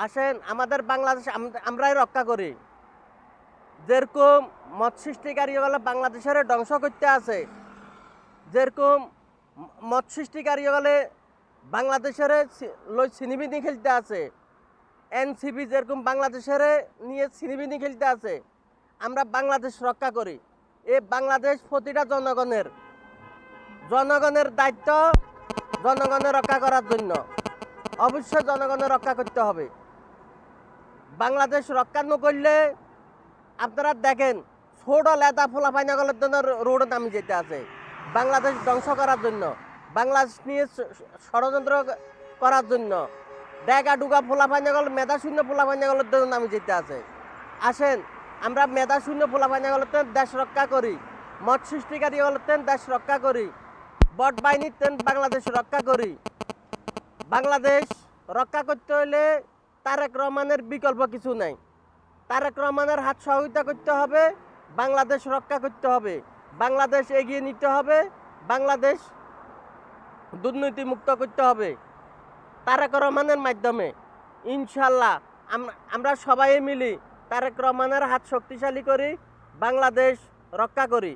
আসেন আমাদের বাংলাদেশ আমরাই রক্ষা করি। যেরকম মৎ সৃষ্টিকারীগুলো বাংলাদেশের ধ্বংস করতে আছে, যেরকম মৎ সৃষ্টিকারীগুলো বাংলাদেশের লই ছিনিবিনি খেলতে আছে, এনসিপি যেরকম বাংলাদেশের নিয়ে ছিনিবিনি খেলতে আছে, আমরা বাংলাদেশ রক্ষা করি। এই বাংলাদেশ প্রতিটা জনগণের দায়িত্ব জনগণের রক্ষা করার জন্য। অবশ্যই জনগণের রক্ষা করতে হবে। বাংলাদেশ রক্ষা না করলে আপনারা দেখেন ছোট লেদা ফোলাফাইনাগুলোর জন্য রোডে নামে যেতে আছে বাংলাদেশ ধ্বংস করার জন্য, বাংলাদেশ নিয়ে ষড়যন্ত্র করার জন্য। ডেগা ডুগা ফোলাফাইনাগুল মেধাশূন্য ফোলাফাইনাগুলোর জন্য নামে যেতে আছে। আসেন আমরা মেধাশূন্য ফোলাফাইনাগুলোতে দেশ রক্ষা করি, মৎ সৃষ্টিকারীগুলোতে দেশ রক্ষা করি, বট বাহিনীতে বাংলাদেশ রক্ষা করি। বাংলাদেশ রক্ষা করতে হলে তারেক রহমানের বিকল্প কিছু নাই। তারেক রহমানের হাত সহযোগিতা করতে হবে, বাংলাদেশ রক্ষা করতে হবে, বাংলাদেশ এগিয়ে নিতে হবে, বাংলাদেশ দুর্নীতিমুক্ত করতে হবে তারেক রহমানের মাধ্যমে। ইনশাল্লাহ আমরা সবাই মিলি তারেক রহমানের হাত শক্তিশালী করি, বাংলাদেশ রক্ষা করি।